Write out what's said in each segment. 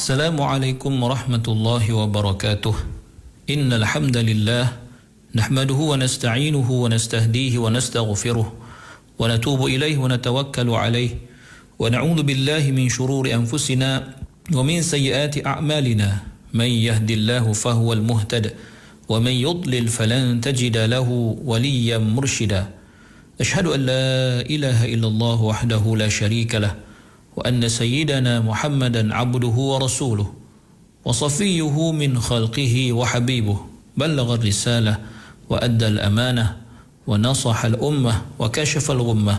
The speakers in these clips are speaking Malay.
Assalamualaikum warahmatullahi wabarakatuh. Innal hamdalillah nahmaduhu wa nasta'inuhu wa nastahdihi wa nastaghfiruh wa natubu ilaihi wa natawakkalu alaihi wa na'udzu billahi min shururi anfusina wa min sayyiati a'malina. Man yahdihillahu fahuwal muhtad wa man yudlil falan tajida lahu waliyyan murshida. Ashhadu an la ilaha illallah wahdahu la syarika lah وأن سيدنا محمدا عبده ورسوله وصفيه من خلقه وحبيبه بلغ الرسالة وأدى الأمانة ونصح الأمة وكشف الغمة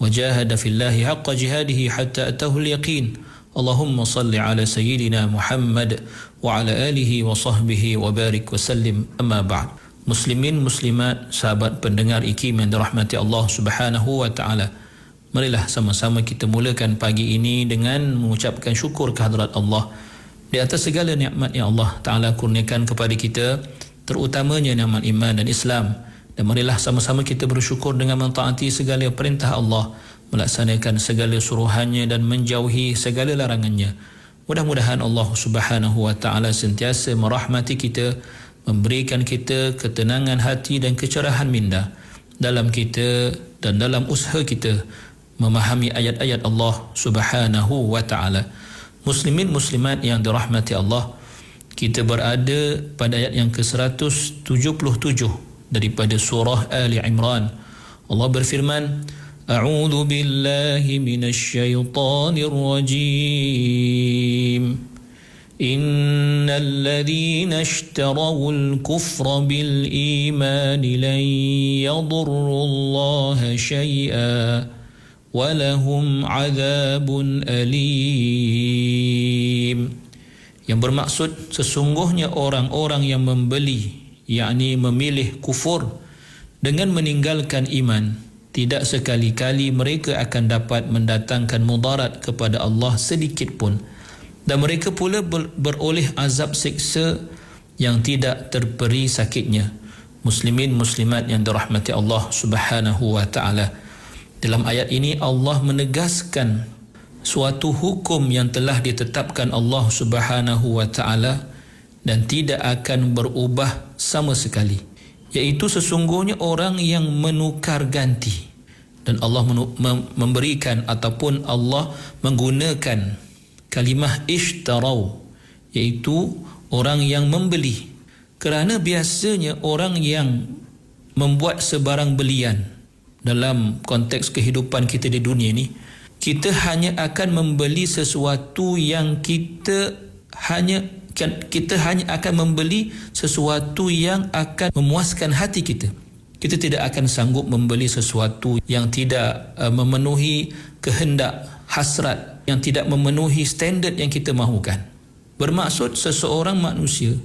وجاهد في الله حق جهاده حتى أتاه اليقين اللهم صل على سيدنا محمد وعلى آله وصحبه وبارك وسلم أما بعد. Muslimin muslimat, sahabat pendengar IKIM yang dirahmati Allah Subhanahu wa taala. Marilah sama-sama kita mulakan pagi ini dengan mengucapkan syukur kehadrat Allah di atas segala nikmat yang Allah Ta'ala kurniakan kepada kita, terutamanya nikmat iman dan Islam. Dan marilah sama-sama kita bersyukur dengan mentaati segala perintah Allah, melaksanakan segala suruhannya dan menjauhi segala larangannya. Mudah-mudahan Allah Subhanahu wa Ta'ala sentiasa merahmati kita, memberikan kita ketenangan hati dan kecerahan minda dalam kita dan dalam usaha kita memahami ayat-ayat Allah Subhanahu wa Ta'ala. Muslimin muslimat yang dirahmati Allah, kita berada pada ayat yang ke-177 daripada surah Ali Imran. Allah berfirman, A'udzu billahi minasy syaithanir rajim. Innal ladzina ishtarawul kufra bil imani lan yadurrullaha syai'a walahum azabun alim. Yang bermaksud sesungguhnya orang-orang yang membeli, yakni memilih kufur dengan meninggalkan iman, tidak sekali-kali mereka akan dapat mendatangkan mudarat kepada Allah sedikit pun, dan mereka pula beroleh azab siksa yang tidak terperi sakitnya. Muslimin muslimat yang dirahmati Allah Subhanahu wa taala, dalam ayat ini Allah menegaskan suatu hukum yang telah ditetapkan Allah Subhanahu wa taala dan tidak akan berubah sama sekali, iaitu sesungguhnya orang yang menukar ganti. Dan Allah memberikan ataupun Allah menggunakan kalimah ishtarau, iaitu orang yang membeli. Kerana biasanya orang yang membuat sebarang belian dalam konteks kehidupan kita di dunia ni, kita hanya akan membeli sesuatu yang kita hanya akan membeli sesuatu yang akan memuaskan hati kita. Kita tidak akan sanggup membeli sesuatu yang tidak memenuhi kehendak hasrat, yang tidak memenuhi standard yang kita mahukan. Bermaksud seseorang manusia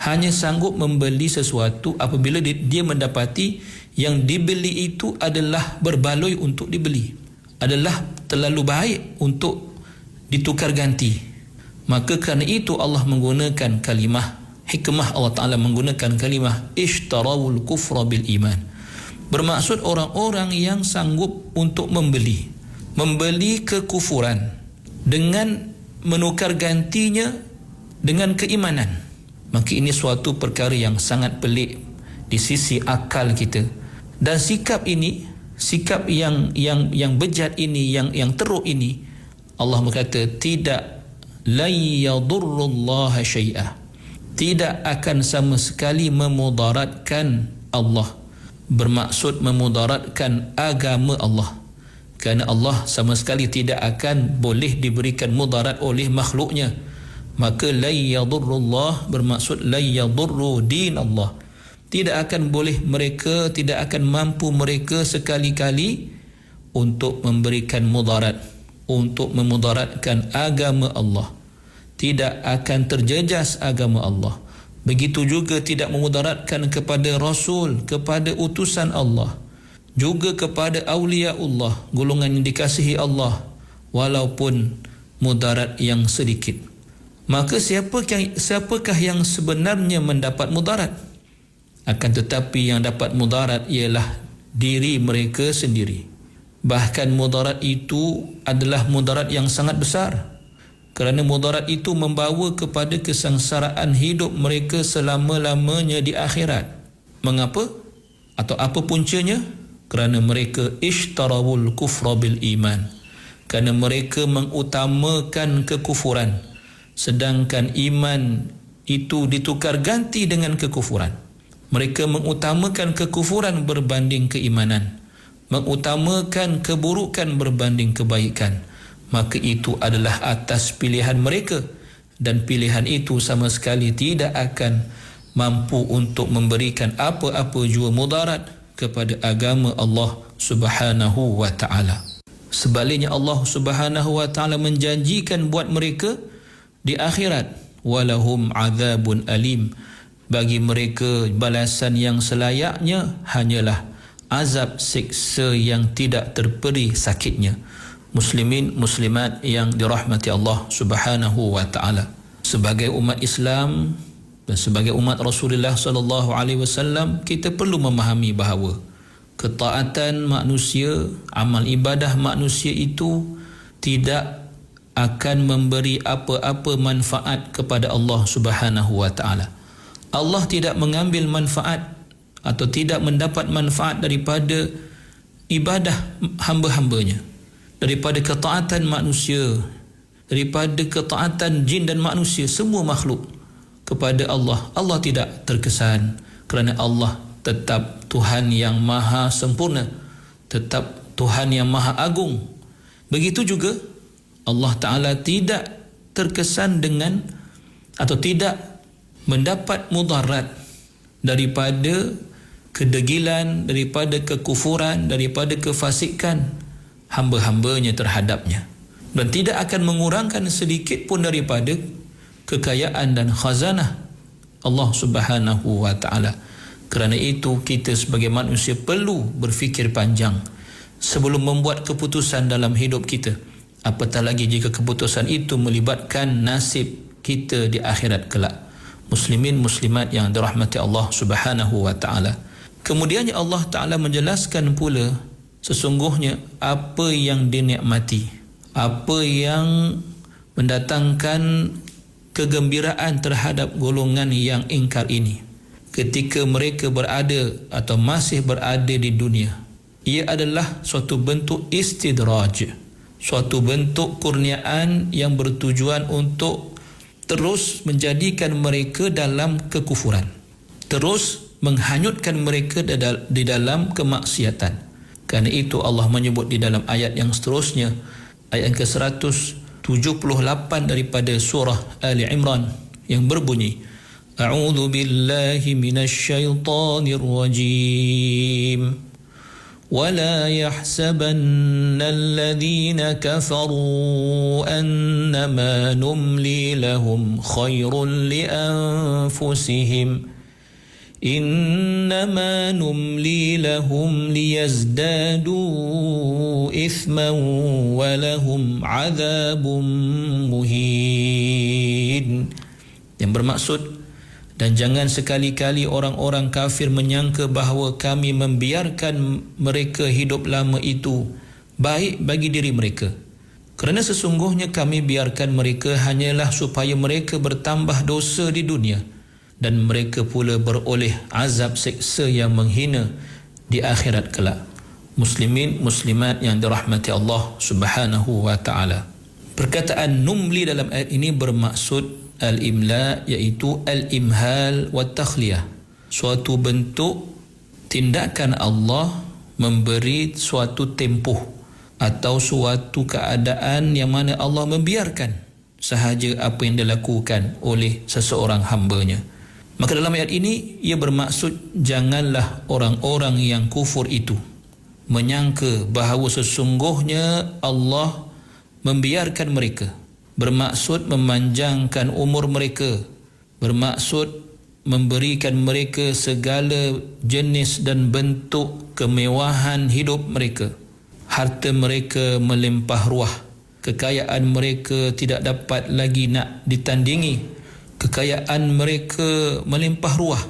hanya sanggup membeli sesuatu apabila dia mendapati yang dibeli itu adalah berbaloi untuk dibeli, adalah terlalu baik untuk ditukar ganti. Maka kerana itu Allah menggunakan kalimah, hikmah Allah Ta'ala menggunakan kalimah ishtarawul kufra bil iman. Bermaksud orang-orang yang sanggup untuk membeli kekufuran dengan menukar gantinya dengan keimanan. Maka ini suatu perkara yang sangat pelik di sisi akal kita. Dan sikap ini, sikap yang bejat ini, yang teruk ini, Allah berkata tidak, la yadurrullaha syai'a, tidak akan sama sekali memudaratkan Allah. Bermaksud memudaratkan agama Allah, kerana Allah sama sekali tidak akan boleh diberikan mudarat oleh makhluknya. Maka la yadurrullah bermaksud la yadurru din Allah, tidak akan boleh mereka, tidak akan mampu mereka sekali-kali untuk memberikan mudarat, untuk memudaratkan agama Allah. Tidak akan terjejas agama Allah. Begitu juga tidak memudaratkan kepada Rasul, kepada utusan Allah, juga kepada awliya Allah, golongan yang dikasihi Allah, walaupun mudarat yang sedikit. Maka siapakah yang sebenarnya mendapat mudarat? Akan tetapi yang dapat mudarat ialah diri mereka sendiri. Bahkan mudarat itu adalah mudarat yang sangat besar. kerana mudarat itu membawa kepada kesengsaraan hidup mereka selama-lamanya di akhirat. Mengapa? Atau apa puncanya? Kerana mereka ishtarawul kufra bil iman, kerana mereka mengutamakan kekufuran, sedangkan iman itu ditukar ganti dengan kekufuran. Mereka mengutamakan kekufuran berbanding keimanan, mengutamakan keburukan berbanding kebaikan. Maka itu adalah atas pilihan mereka, dan pilihan itu sama sekali tidak akan mampu untuk memberikan apa-apa jua mudarat kepada agama Allah Subhanahu wa ta'ala. Sebaliknya Allah Subhanahu wa ta'ala menjanjikan buat mereka di akhirat, walahum azabun alim, bagi mereka balasan yang selayaknya hanyalah azab siksa yang tidak terperi sakitnya. Muslimin muslimat yang dirahmati Allah Subhanahu wa taala, sebagai umat Islam dan sebagai umat Rasulullah sallallahu alaihi wasallam, kita perlu memahami bahawa ketaatan manusia, amal ibadah manusia itu tidak akan memberi apa-apa manfaat kepada Allah Subhanahu wa taala. Allah tidak mengambil manfaat atau tidak mendapat manfaat daripada ibadah hamba-hambanya, daripada ketaatan manusia, daripada ketaatan jin dan manusia, semua makhluk kepada Allah. Allah tidak terkesan, kerana Allah tetap Tuhan yang maha sempurna, tetap Tuhan yang maha agung. Begitu juga Allah Ta'ala tidak terkesan dengan atau tidak mendapat mudarat daripada kedegilan, daripada kekufuran, daripada kefasikan hamba-hambanya terhadapnya, dan tidak akan mengurangkan sedikit pun daripada kekayaan dan khazanah Allah Subhanahu wa ta'ala. Kerana itu kita sebagai manusia perlu berfikir panjang sebelum membuat keputusan dalam hidup kita, apatah lagi jika keputusan itu melibatkan nasib kita di akhirat kelak. Muslimin muslimat yang dirahmati Allah Subhanahu wa ta'ala. Kemudiannya Allah Ta'ala menjelaskan pula sesungguhnya apa yang dinikmati, apa yang mendatangkan kegembiraan terhadap golongan yang ingkar ini ketika mereka berada atau masih berada di dunia. Ia adalah suatu bentuk istidraj, suatu bentuk kurniaan yang bertujuan untuk terus menjadikan mereka dalam kekufuran, terus menghanyutkan mereka di dalam kemaksiatan. Kerana itu Allah menyebut di dalam ayat yang seterusnya, ayat yang ke-178 daripada surah Ali Imran, yang berbunyi, A'udzu billahi minasyaitonir rajim. ولا يحسبن الذين كفروا أنما نملي لهم خير لأنفسهم إنما نملي لهم ليزدادوا إثما ولهم عذاب مهين. Yang bermaksud, dan jangan sekali-kali orang-orang kafir menyangka bahawa kami membiarkan mereka hidup lama itu baik bagi diri mereka. Kerana sesungguhnya kami biarkan mereka hanyalah supaya mereka bertambah dosa di dunia, dan mereka pula beroleh azab seksa yang menghina di akhirat kelak. Muslimin muslimat yang dirahmati Allah Subhanahu wa ta'ala. Perkataan numli dalam ayat ini bermaksud al-imla, iaitu al-imhal wa takhliyah, suatu bentuk tindakan Allah memberi suatu tempoh atau suatu keadaan yang mana Allah membiarkan sahaja apa yang dilakukan oleh seseorang hambanya. Maka dalam ayat ini ia bermaksud janganlah orang-orang yang kufur itu menyangka bahawa sesungguhnya Allah membiarkan mereka, bermaksud memanjangkan umur mereka, bermaksud memberikan mereka segala jenis dan bentuk kemewahan hidup mereka. Harta mereka melimpah ruah, kekayaan mereka tidak dapat lagi nak ditandingi. Kekayaan mereka melimpah ruah,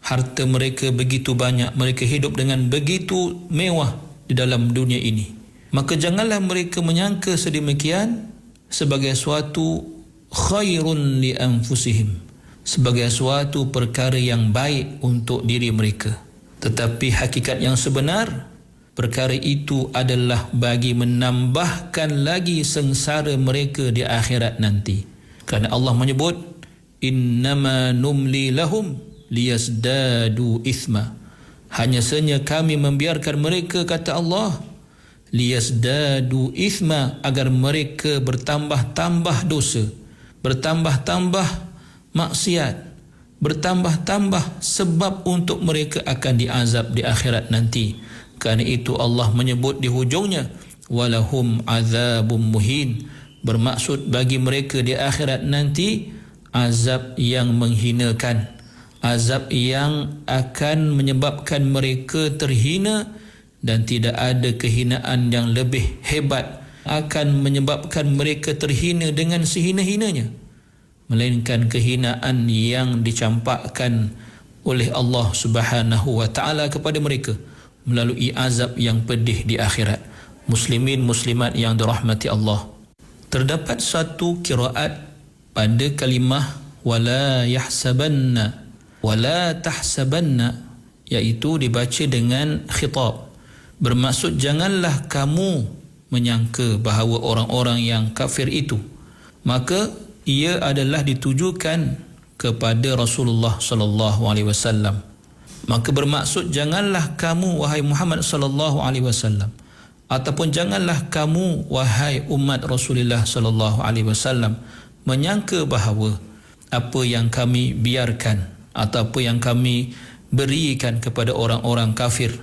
harta mereka begitu banyak, mereka hidup dengan begitu mewah di dalam dunia ini. Maka janganlah mereka menyangka sedemikian sebagai suatu khairun li anfusihim, sebagai suatu perkara yang baik untuk diri mereka. Tetapi hakikat yang sebenar, perkara itu adalah bagi menambahkan lagi sengsara mereka di akhirat nanti. Kerana Allah menyebut, innama numli lahum liyazdadu ithma, hanya saja kami membiarkan mereka, kata Allah, liyazdadu ithma, agar mereka bertambah-tambah dosa, bertambah-tambah maksiat, bertambah-tambah sebab untuk mereka akan diazab di akhirat nanti. Kerana itu Allah menyebut di hujungnya, walahum azabum muhin, bermaksud bagi mereka di akhirat nanti azab yang menghinakan, azab yang akan menyebabkan mereka terhina, dan tidak ada kehinaan yang lebih hebat akan menyebabkan mereka terhina dengan sehina-hinanya, melainkan kehinaan yang dicampakkan oleh Allah Subhanahu wa taala kepada mereka melalui azab yang pedih di akhirat. Muslimin muslimat yang dirahmati Allah, terdapat satu qiraat pada kalimah wala yahsabanna, wala tahsabanna, iaitu dibaca dengan khitab, bermaksud janganlah kamu menyangka bahawa orang-orang yang kafir itu, maka ia adalah ditujukan kepada Rasulullah sallallahu alaihi wasallam. Maka bermaksud janganlah kamu wahai Muhammad sallallahu alaihi wasallam, ataupun janganlah kamu wahai umat Rasulullah sallallahu alaihi wasallam menyangka bahawa apa yang kami biarkan atau apa yang kami berikan kepada orang-orang kafir,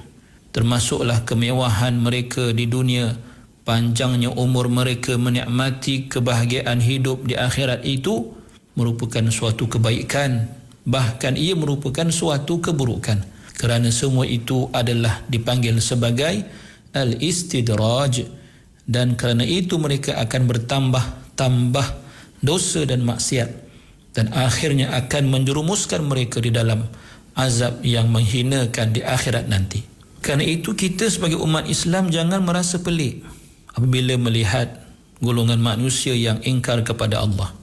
termasuklah kemewahan mereka di dunia, panjangnya umur mereka menikmati kebahagiaan hidup di akhirat, itu merupakan suatu kebaikan, bahkan ia merupakan suatu keburukan, kerana semua itu adalah dipanggil sebagai al-istidraj, dan kerana itu mereka akan bertambah-tambah dosa dan maksiat, dan akhirnya akan menjerumuskan mereka di dalam azab yang menghinakan di akhirat nanti. Kerana itu kita sebagai umat Islam jangan merasa pelik apabila melihat golongan manusia yang ingkar kepada Allah,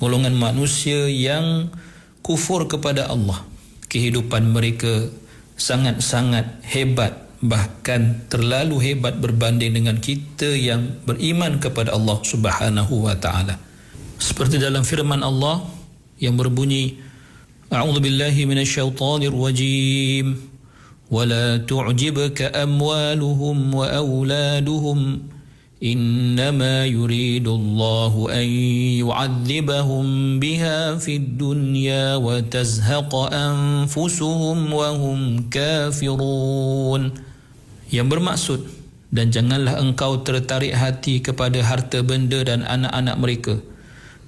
golongan manusia yang kufur kepada Allah. Kehidupan mereka sangat-sangat hebat, bahkan terlalu hebat berbanding dengan kita yang beriman kepada Allah Subhanahu wa taala. Seperti dalam firman Allah yang berbunyi, A'udzu billahi minasyaitonir rajim, wala tu'jibka amwaluhum wa auladuhum, innama yuridullahu an yu'adzibahum biha fid dunya wa tazhaqa anfusuhum wa hum kafirun. Yang bermaksud, dan janganlah engkau tertarik hati kepada harta benda dan anak-anak mereka,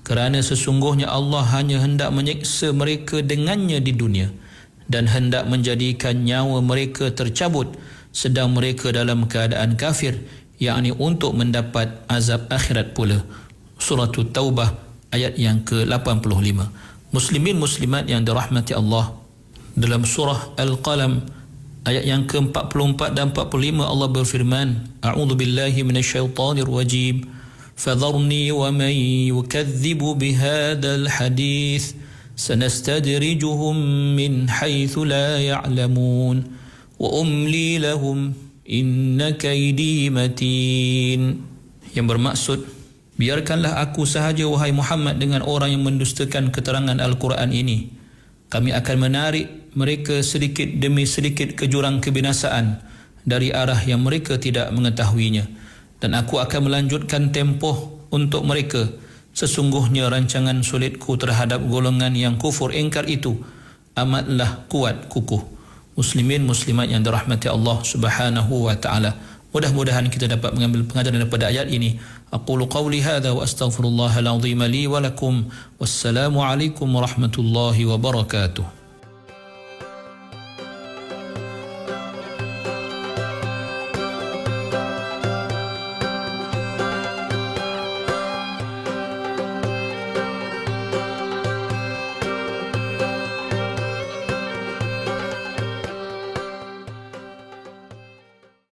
kerana sesungguhnya Allah hanya hendak menyiksa mereka dengannya di dunia, dan hendak menjadikan nyawa mereka tercabut sedang mereka dalam keadaan kafir, yakni untuk mendapat azab akhirat pula. Surah Taubah ayat yang ke-85. Muslimin muslimat yang dirahmati Allah, dalam surah Al-Qalam ayat yang ke-44 dan 45 Allah berfirman, A'udzu billahi minasyaitonir rajim, fadharni wa man yukazzibu bihadzal hadits sanastadrijuhum min haitsu la ya'lamun wa umli lahum inna kaidi matin. Yang bermaksud, biarkanlah aku sahaja wahai Muhammad dengan orang yang mendustakan keterangan Al-Quran ini. Kami akan menarik mereka sedikit demi sedikit ke jurang kebinasaan dari arah yang mereka tidak mengetahuinya, dan aku akan melanjutkan tempoh untuk mereka. Sesungguhnya rancangan sulitku terhadap golongan yang kufur ingkar itu amatlah kuat kukuh. Muslimin muslimat yang dirahmati Allah Subhanahu wa taala, mudah-mudahan kita dapat mengambil pengajaran daripada ayat ini. Aqulu qawli hadza wa astaghfirullahal azim li wa lakum. Wassalamu alaikum warahmatullahi wabarakatuh.